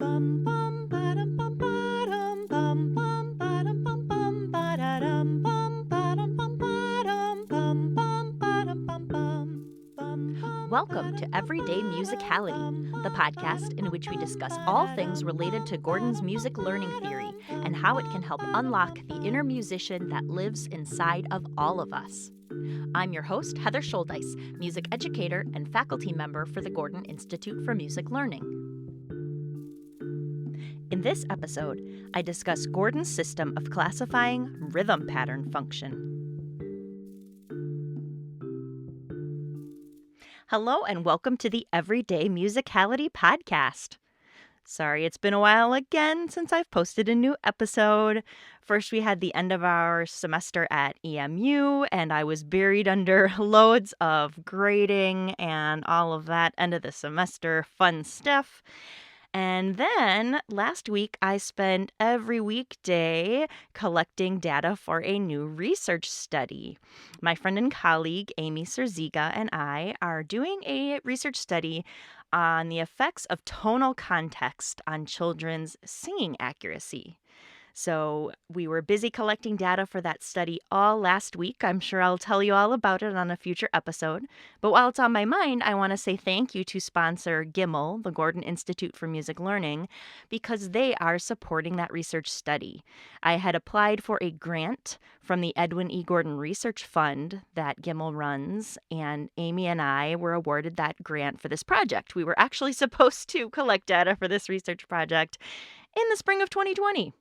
Bum bum ba-dum bum ba-dum bum bum ba-dum bum bum ba-da-dum bum ba-dum bum ba-dum bum bum ba-dum bum bum. Welcome to Everyday Musicality, the podcast in which we discuss all things related to Gordon's music learning theory and how it can help unlock the inner musician that lives inside of all of us. I'm your host, Heather Shouldice, music educator and faculty member for the Gordon Institute for Music Learning. In this episode, I discuss Gordon's system of classifying rhythm pattern function. Hello and welcome to the Everyday Musicality podcast. Sorry, it's been a while again since I've posted a new episode. First, we had the end of our semester at EMU, and I was buried under loads of grading and all of that end of the semester fun stuff. And then last week, I spent every weekday collecting data for a new research study. My friend and colleague, Amy Serziga, and I are doing a research study on the effects of tonal context on children's singing accuracy. So we were busy collecting data for that study all last week. I'm sure I'll tell you all about it on a future episode. But while it's on my mind, I want to say thank you to sponsor GIML, the Gordon Institute for Music Learning, because they are supporting that research study. I had applied for a grant from the Edwin E. Gordon Research Fund that GIML runs, and Amy and I were awarded that grant for this project. We were actually supposed to collect data for this research project in the spring of 2020.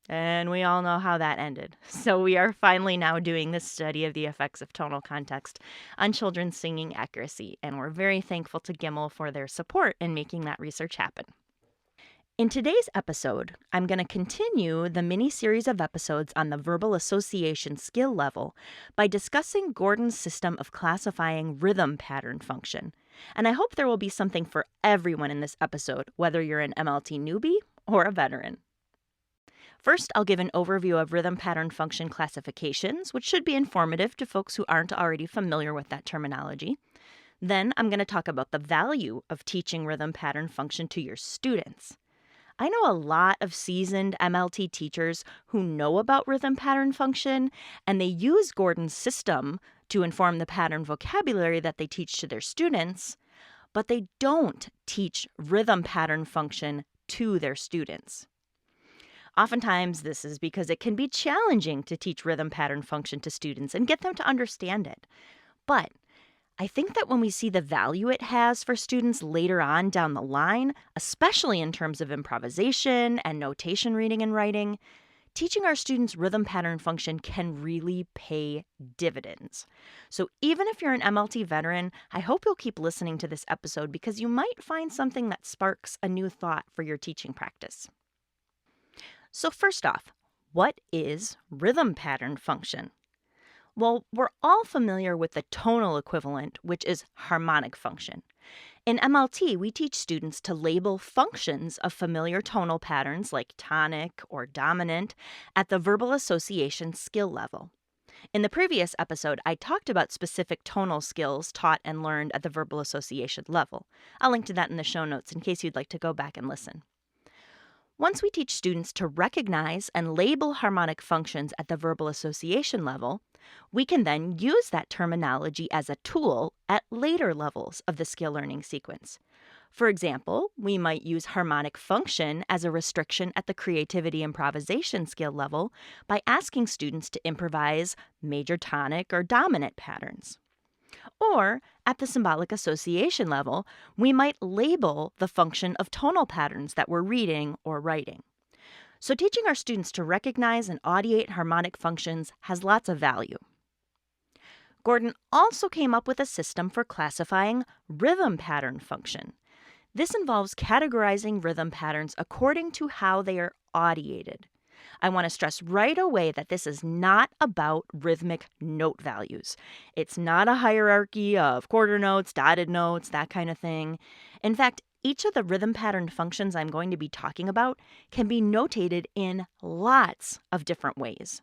And we all know how that ended. So we are finally now doing this study of the effects of tonal context on children's singing accuracy. And we're very thankful to GIML for their support in making that research happen. In today's episode, I'm going to continue the mini-series of episodes on the verbal association skill level by discussing Gordon's system of classifying rhythm pattern function. And I hope there will be something for everyone in this episode, whether you're an MLT newbie or a veteran. First, I'll give an overview of rhythm pattern function classifications, which should be informative to folks who aren't already familiar with that terminology. Then I'm going to talk about the value of teaching rhythm pattern function to your students. I know a lot of seasoned MLT teachers who know about rhythm pattern function, and they use Gordon's system to inform the pattern vocabulary that they teach to their students, but they don't teach rhythm pattern function to their students. Oftentimes, this is because it can be challenging to teach rhythm pattern function to students and get them to understand it. But I think that when we see the value it has for students later on down the line, especially in terms of improvisation and notation reading and writing, teaching our students rhythm pattern function can really pay dividends. So even if you're an MLT veteran, I hope you'll keep listening to this episode because you might find something that sparks a new thought for your teaching practice. So first off, what is rhythm pattern function? Well, we're all familiar with the tonal equivalent, which is harmonic function. In MLT, we teach students to label functions of familiar tonal patterns like tonic or dominant at the verbal association skill level. In the previous episode, I talked about specific tonal skills taught and learned at the verbal association level. I'll link to that in the show notes in case you'd like to go back and listen. Once we teach students to recognize and label harmonic functions at the verbal association level, we can then use that terminology as a tool at later levels of the skill learning sequence. For example, we might use harmonic function as a restriction at the creativity improvisation skill level by asking students to improvise major tonic or dominant patterns. Or, at the symbolic association level, we might label the function of tonal patterns that we're reading or writing. So teaching our students to recognize and audiate harmonic functions has lots of value. Gordon also came up with a system for classifying rhythm pattern function. This involves categorizing rhythm patterns according to how they are audiated. I want to stress right away that this is not about rhythmic note values. It's not a hierarchy of quarter notes, dotted notes, that kind of thing. In fact, each of the rhythm pattern functions I'm going to be talking about can be notated in lots of different ways.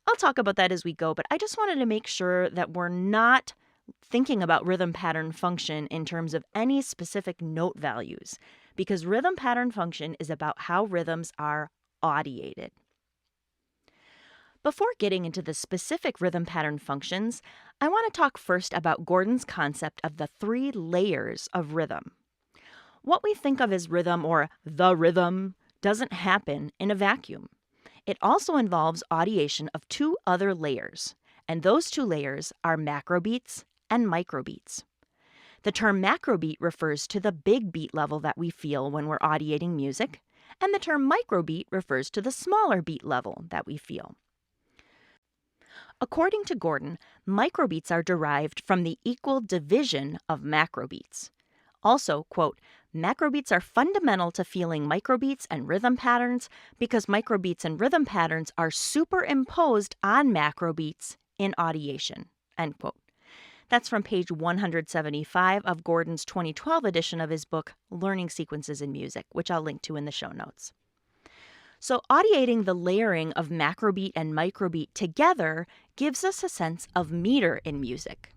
I'll talk about that as we go, but I just wanted to make sure that we're not thinking about rhythm pattern function in terms of any specific note values, because rhythm pattern function is about how rhythms are audiated. Before getting into the specific rhythm pattern functions, I want to talk first about Gordon's concept of the 3 layers of rhythm. What we think of as rhythm or the rhythm doesn't happen in a vacuum. It also involves audiation of 2 other layers, and those 2 layers are macrobeats and microbeats. The term macrobeat refers to the big beat level that we feel when we're audiating music, and the term microbeat refers to the smaller beat level that we feel. According to Gordon, microbeats are derived from the equal division of macrobeats. Also, quote, macrobeats are fundamental to feeling microbeats and rhythm patterns because microbeats and rhythm patterns are superimposed on macrobeats in audiation, end quote. That's from page 175 of Gordon's 2012 edition of his book, Learning Sequences in Music, which I'll link to in the show notes. So audiating the layering of macrobeat and microbeat together gives us a sense of meter in music.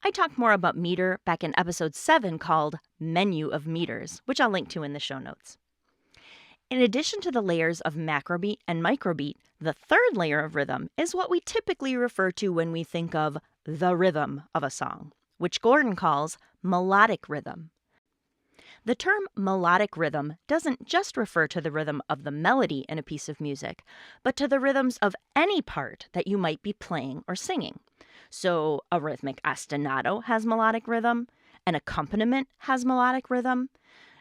I talked more about meter back in episode 7 called Menu of Meters, which I'll link to in the show notes. In addition to the layers of macrobeat and microbeat, the third layer of rhythm is what we typically refer to when we think of the rhythm of a song, which Gordon calls melodic rhythm. The term melodic rhythm doesn't just refer to the rhythm of the melody in a piece of music, but to the rhythms of any part that you might be playing or singing. So a rhythmic ostinato has melodic rhythm, an accompaniment has melodic rhythm.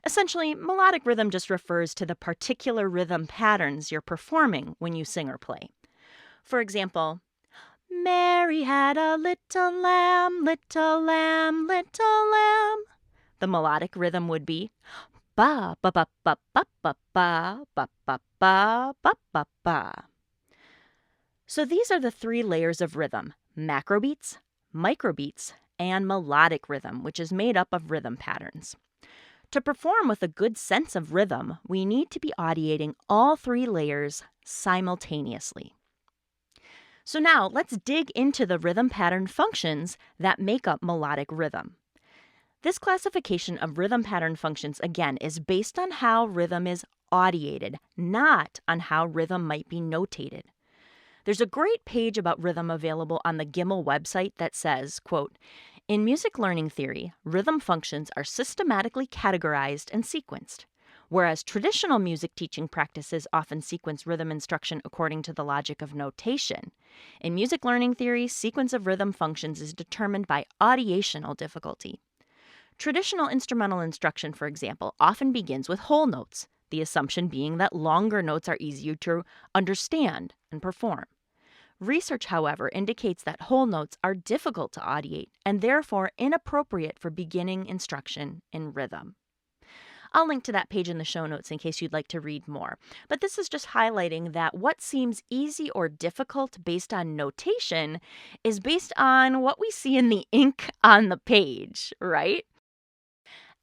Essentially, melodic rhythm just refers to the particular rhythm patterns you're performing when you sing or play. For example, Mary had a little lamb, little lamb, little lamb. The melodic rhythm would be ba ba ba ba ba ba ba ba ba ba ba ba ba. So these are the 3 layers of rhythm: macrobeats, microbeats, and melodic rhythm, which is made up of rhythm patterns. To perform with a good sense of rhythm, we need to be audiating all 3 layers simultaneously. So now let's dig into the rhythm pattern functions that make up melodic rhythm. This classification of rhythm pattern functions, again, is based on how rhythm is audiated, not on how rhythm might be notated. There's a great page about rhythm available on the GIML website that says, quote, in music learning theory, rhythm functions are systematically categorized and sequenced. Whereas traditional music teaching practices often sequence rhythm instruction according to the logic of notation, in music learning theory, sequence of rhythm functions is determined by audiational difficulty. Traditional instrumental instruction, for example, often begins with whole notes, the assumption being that longer notes are easier to understand and perform. Research, however, indicates that whole notes are difficult to audiate and therefore inappropriate for beginning instruction in rhythm. I'll link to that page in the show notes in case you'd like to read more. But this is just highlighting that what seems easy or difficult based on notation is based on what we see in the ink on the page, right?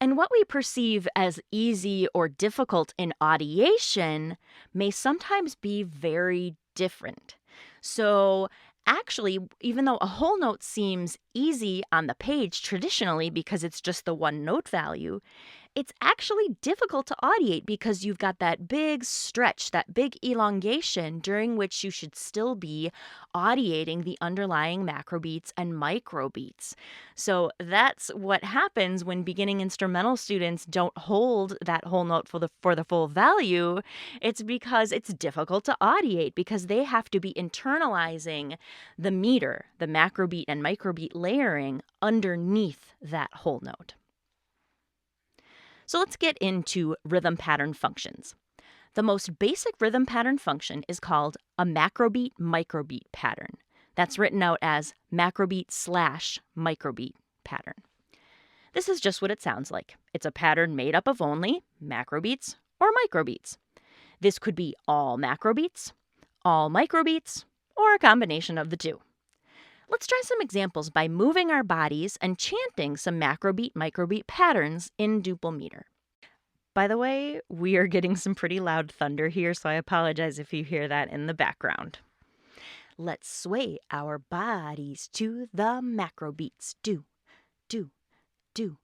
And what we perceive as easy or difficult in audiation may sometimes be very different. So actually, even though a whole note seems easy on the page traditionally because it's just the one note value, it's actually difficult to audiate because you've got that big stretch, that big elongation during which you should still be audiating the underlying macrobeats and microbeats. So that's what happens when beginning instrumental students don't hold that whole note for the full value. It's because it's difficult to audiate because they have to be internalizing the meter, the macrobeat and microbeat layering underneath that whole note. So let's get into rhythm pattern functions. The most basic rhythm pattern function is called a macrobeat-microbeat pattern. That's written out as macrobeat/microbeat pattern. This is just what it sounds like. It's a pattern made up of only macrobeats or microbeats. This could be all macrobeats, all microbeats, or a combination of the two. Let's try some examples by moving our bodies and chanting some macrobeat-microbeat patterns in duple meter. By the way, we are getting some pretty loud thunder here, so I apologize if you hear that in the background. Let's sway our bodies to the macrobeats. Do, do, do,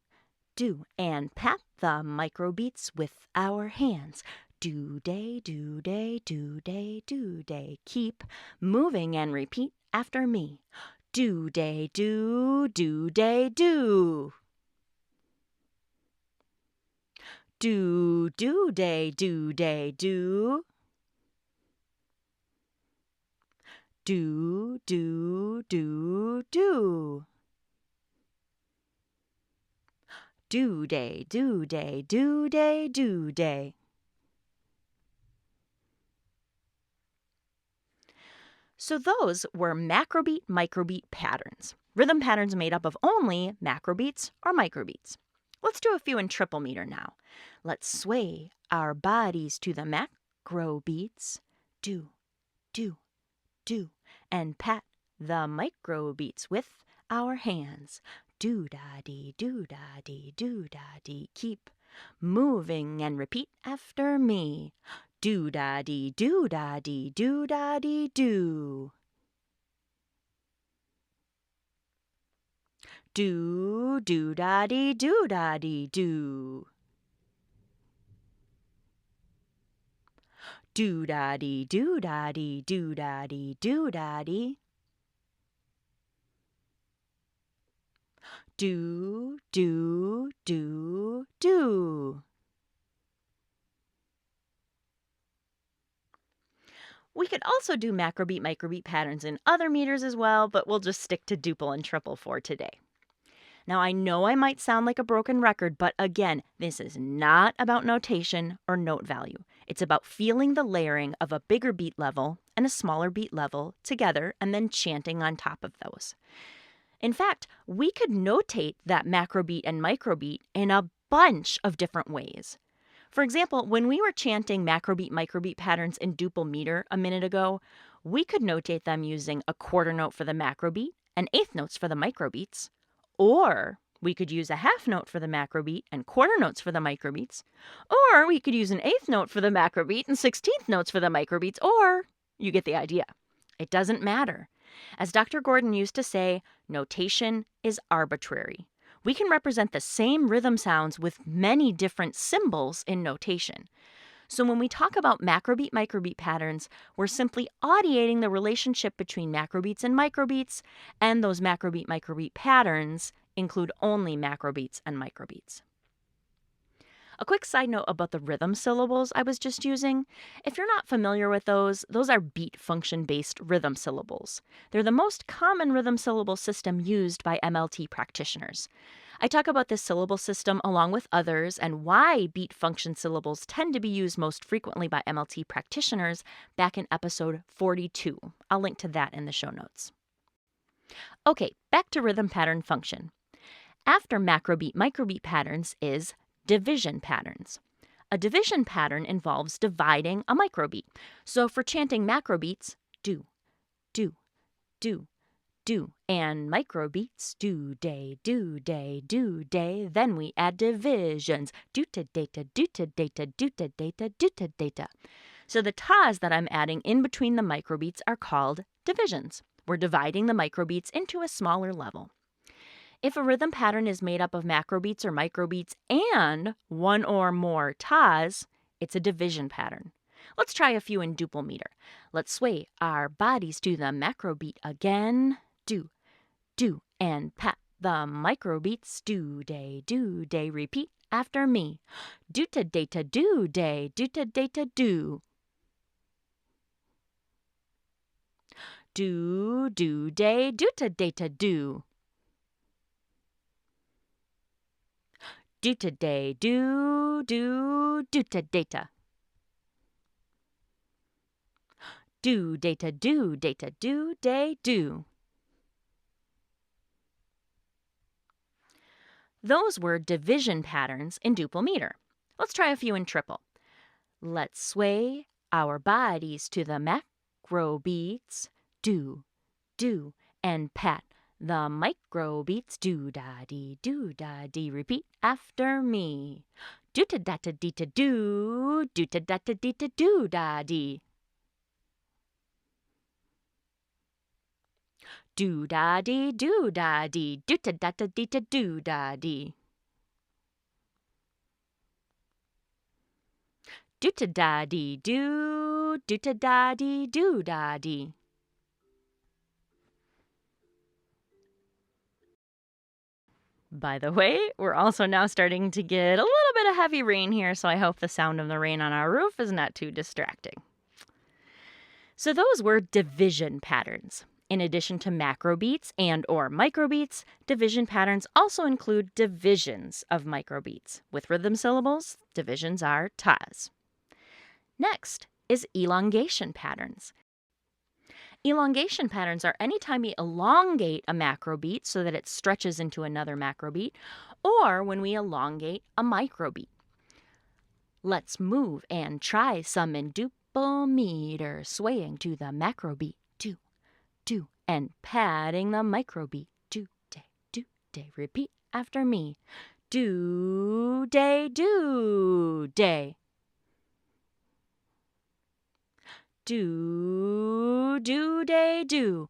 do, and pat the microbeats with our hands. Do-day, do-day, do-day, do-day. Keep moving and repeat after me. Do-day, do-day, do. Do-day, do-day, do. Do, do, do, do. Do-day, do-day, do-day, do-day. So those were macrobeat, microbeat patterns. Rhythm patterns made up of only macrobeats or microbeats. Let's do a few in triple meter now. Let's sway our bodies to the macrobeats. Do, do, do. And pat the microbeats with our hands. Do-da-dee, do-da-dee, do-da-dee. Keep moving and repeat after me. Do-da-dee, do-da-dee, do-da-dee, do. Do, do-da-dee, do-da-dee, do. Do-da-dee, do-da-dee, do-da-dee, do-da-dee. Do, do, do, do. We could also do macrobeat, microbeat patterns in other meters as well, but we'll just stick to duple and triple for today. Now, I know I might sound like a broken record, but again, this is not about notation or note value. It's about feeling the layering of a bigger beat level and a smaller beat level together and then chanting on top of those. In fact, we could notate that macrobeat and microbeat in a bunch of different ways. For example, when we were chanting macrobeat, microbeat patterns in duple meter a minute ago, we could notate them using a quarter note for the macrobeat and eighth notes for the microbeats. Or we could use a half note for the macrobeat and quarter notes for the microbeats. Or we could use an eighth note for the macrobeat and 16th notes for the microbeats. Or you get the idea. It doesn't matter. As Dr. Gordon used to say, notation is arbitrary. We can represent the same rhythm sounds with many different symbols in notation. So when we talk about macrobeat, microbeat patterns, we're simply audiating the relationship between macrobeats and microbeats, and those macrobeat, microbeat patterns include only macrobeats and microbeats. A quick side note about the rhythm syllables I was just using. If you're not familiar with those are beat function-based rhythm syllables. They're the most common rhythm syllable system used by MLT practitioners. I talk about this syllable system along with others and why beat function syllables tend to be used most frequently by MLT practitioners back in episode 42. I'll link to that in the show notes. Okay, back to rhythm pattern function. After macrobeat, microbeat patterns is division patterns. A division pattern involves dividing a microbeat. So for chanting macrobeats, do, do, do, do, and microbeats, do-day, do-day, do-day. Then we add divisions, do-ta-data, do-ta-data, do-ta-data, do-ta-data. So the tas that I'm adding in between the microbeats are called divisions. We're dividing the microbeats into a smaller level. If a rhythm pattern is made up of macrobeats or microbeats and one or more tas, it's a division pattern. Let's try a few in duple meter. Let's sway our bodies to the macrobeat again. Do, do, and pat the microbeats. Do-day, do-day, repeat after me. Do-ta-data, do-day, do-ta-data, do. Do, do-day, do-ta-data, do. Do-ta-day, do, do-ta-data. Do-data, do-data, do-day, do. Those were division patterns in duple meter. Let's try a few in triple. Let's sway our bodies to the macrobeats. Do, do, and pat the microbeats. Do-da-dee, do-da-dee, repeat after me. Do-ta-da-ta-dee-ta, do, do-ta-da-ta-dee-ta, do-da-dee. Do-da-dee, do-da-dee, do-ta-da-ta-dee-ta, do-da-dee. Do-ta-da-dee-doo, do-ta-da-dee-doo-da-dee. By the way, we're also now starting to get a little bit of heavy rain here, so I hope the sound of the rain on our roof is not too distracting. So those were division patterns. In addition to macrobeats and or microbeats, division patterns also include divisions of microbeats. With rhythm syllables, divisions are tas. Next is elongation patterns. Elongation patterns are anytime we elongate a macrobeat so that it stretches into another macrobeat, or when we elongate a microbeat. Let's move and try some in duple meter, swaying to the macrobeat, do, do, and patting the microbeat, do, day, repeat after me, do, day, do, day. Do, day, do.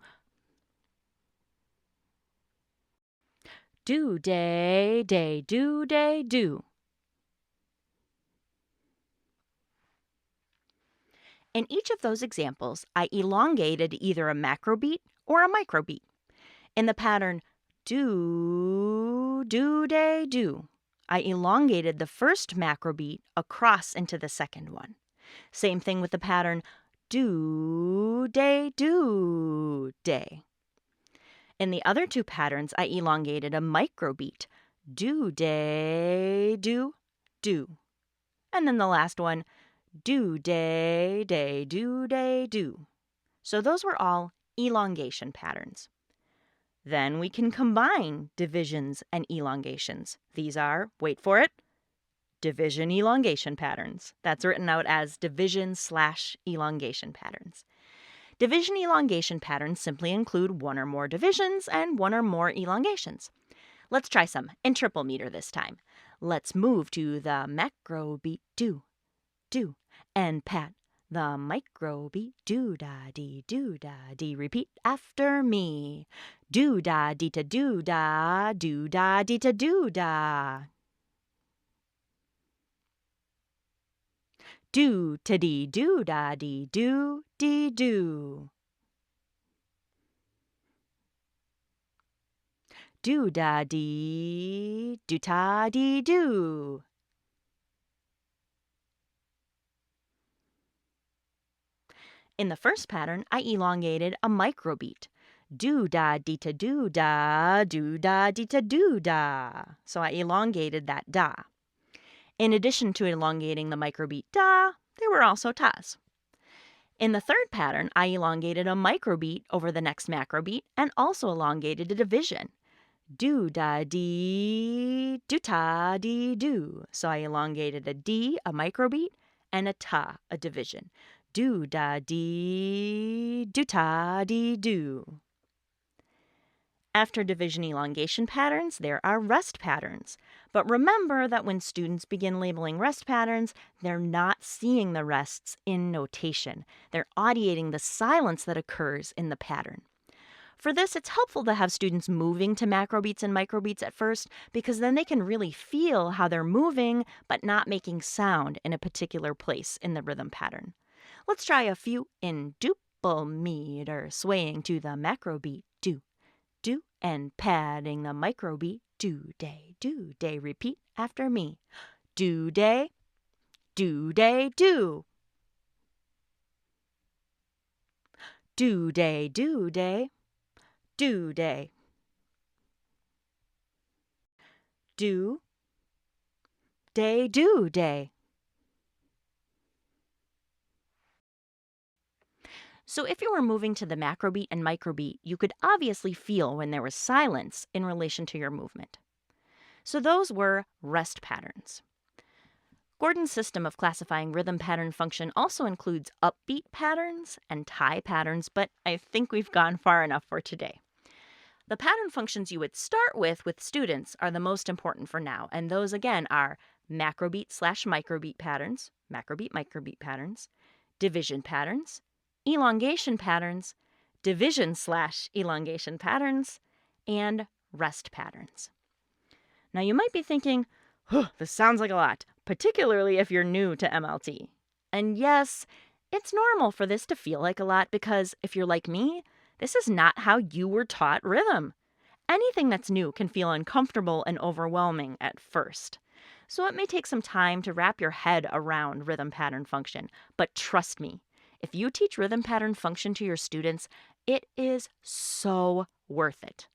Do, day, do, day, do. In each of those examples, I elongated either a macrobeat or a microbeat. In the pattern do, day, do, I elongated the first macrobeat across into the second one. Same thing with the pattern do, day. In the other two patterns, I elongated a microbeat, do, day, do. And then the last one, do, day, do. So those were all elongation patterns. Then we can combine divisions and elongations. These are, wait for it, division elongation patterns. That's written out as division/elongation patterns. Division elongation patterns simply include one or more divisions and one or more elongations. Let's try some in triple meter this time. Let's move to the macrobeat, do, and pat the microbeat, do-da-dee, repeat after me. Do-da-dee-ta-do-da, do-da-dee-ta-do-da. Do-ta-dee, do-da-dee, do-dee-do. Do-da-dee, do-ta-dee-do. In the first pattern, I elongated a microbeat. Do-da-dee-ta-do-da, do-da-dee-ta-do-da. So I elongated that da. In addition to elongating the microbeat da, there were also tas. In the third pattern, I elongated a microbeat over the next macrobeat and also elongated a division. Do-da-dee, do-ta-dee-do. So I elongated a D, a microbeat, and a ta, a division. Do-da-dee, do-ta-dee-do. After division elongation patterns, there are rest patterns. But remember that when students begin labeling rest patterns, they're not seeing the rests in notation. They're audiating the silence that occurs in the pattern. For this, it's helpful to have students moving to macrobeats and microbeats at first, because then they can really feel how they're moving but not making sound in a particular place in the rhythm pattern. Let's try a few in duple meter, swaying to the macrobeat, do, and patting the microbeat, do, day, repeat after me. Do, day, do. Do, day, do, day. Do, day. Do, day, do, day. So if you were moving to the macrobeat and microbeat, you could obviously feel when there was silence in relation to your movement. So those were rest patterns. Gordon's system of classifying rhythm pattern function also includes upbeat patterns and tie patterns, but I think we've gone far enough for today. The pattern functions you would start with students are the most important for now, and those again are macrobeat/microbeat patterns, macrobeat/microbeat patterns, division patterns, elongation patterns, division/elongation patterns, and rest patterns. Now you might be thinking, this sounds like a lot, particularly if you're new to MLT. And yes, it's normal for this to feel like a lot because if you're like me, this is not how you were taught rhythm. Anything that's new can feel uncomfortable and overwhelming at first. So it may take some time to wrap your head around rhythm pattern function. But trust me, if you teach rhythm pattern function to your students, it is so worth it.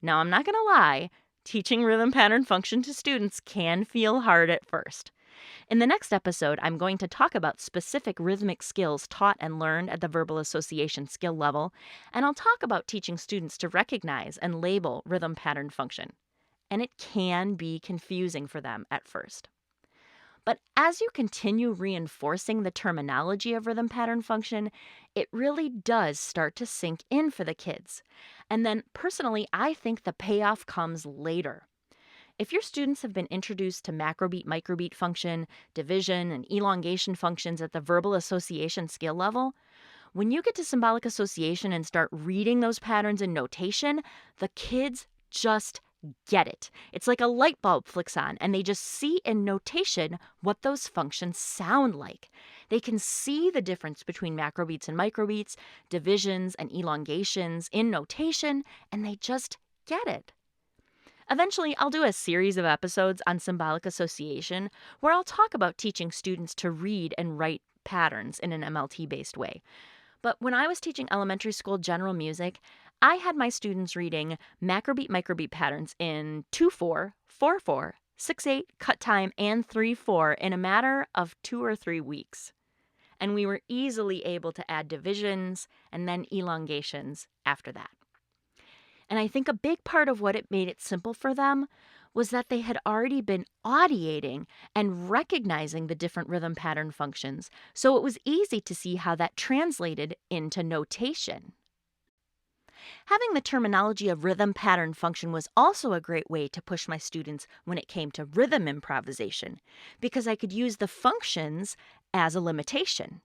Now, I'm not going to lie, teaching rhythm pattern function to students can feel hard at first. In the next episode, I'm going to talk about specific rhythmic skills taught and learned at the verbal association skill level, and I'll talk about teaching students to recognize and label rhythm pattern function. And it can be confusing for them at first. But as you continue reinforcing the terminology of rhythm pattern function, it really does start to sink in for the kids. And then personally, I think the payoff comes later. If your students have been introduced to macrobeat, microbeat function, division, and elongation functions at the verbal association skill level, when you get to symbolic association and start reading those patterns in notation, the kids just get it. It's like a light bulb flicks on, and they just see in notation what those functions sound like. They can see the difference between macrobeats and microbeats, divisions and elongations in notation, and they just get it. Eventually, I'll do a series of episodes on symbolic association where I'll talk about teaching students to read and write patterns in an MLT-based way. But when I was teaching elementary school general music, I had my students reading macrobeat, microbeat patterns in 2/4, 4/4, 6/8, cut time, and 3/4 in a matter of 2 or 3 weeks. And we were easily able to add divisions and then elongations after that. And I think a big part of what it made it simple for them was that they had already been audiating and recognizing the different rhythm pattern functions, so it was easy to see how that translated into notation. Having the terminology of rhythm pattern function was also a great way to push my students when it came to rhythm improvisation, because I could use the functions as a limitation.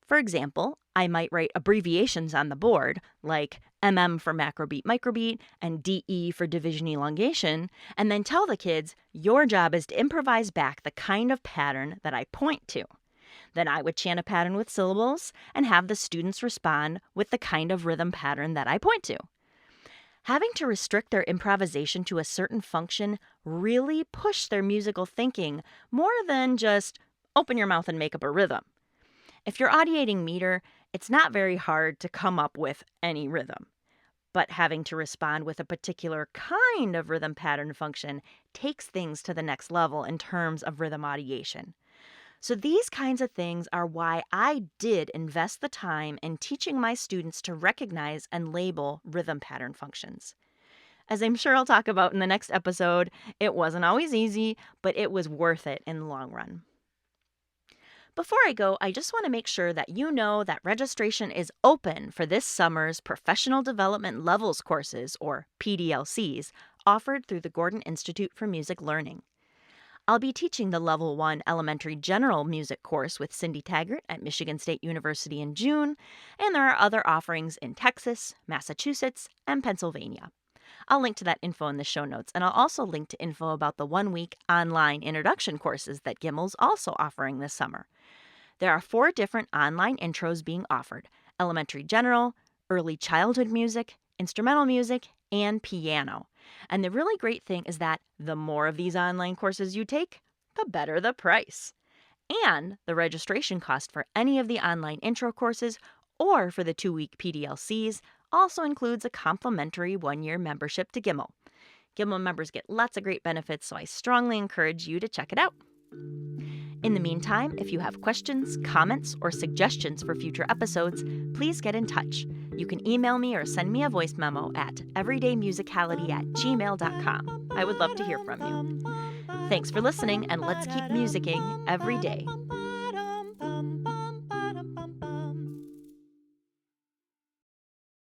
For example, I might write abbreviations on the board, like for macrobeat microbeat and DE for division elongation, and then tell the kids, your job is to improvise back the kind of pattern that I point to. Then I would chant a pattern with syllables and have the students respond with the kind of rhythm pattern that I point to. Having to restrict their improvisation to a certain function really pushed their musical thinking more than just open your mouth and make up a rhythm. If you're audiating meter, it's not very hard to come up with any rhythm. But having to respond with a particular kind of rhythm pattern function takes things to the next level in terms of rhythm audiation. So these kinds of things are why I did invest the time in teaching my students to recognize and label rhythm pattern functions. As I'm sure I'll talk about in the next episode, it wasn't always easy, but it was worth it in the long run. Before I go, I just want to make sure that you know that registration is open for this summer's Professional Development Levels courses, or PDLCs, offered through the Gordon Institute for Music Learning. I'll be teaching the Level 1 Elementary General Music course with Cindy Taggart at Michigan State University in June, and there are other offerings in Texas, Massachusetts, and Pennsylvania. I'll link to that info in the show notes, and I'll also link to info about the one-week online introduction courses that GIML's also offering this summer. There are 4 different online intros being offered: elementary general, early childhood music, instrumental music, and piano. And the really great thing is that the more of these online courses you take, the better the price. And the registration cost for any of the online intro courses or for the 2-week PDLCs also includes a complimentary 1-year membership to GIML. GIML members get lots of great benefits, so I strongly encourage you to check it out. In the meantime, if you have questions, comments, or suggestions for future episodes, please get in touch. You can email me or send me a voice memo at everydaymusicality@gmail.com. I would love to hear from you. Thanks for listening, and let's keep musicking every day.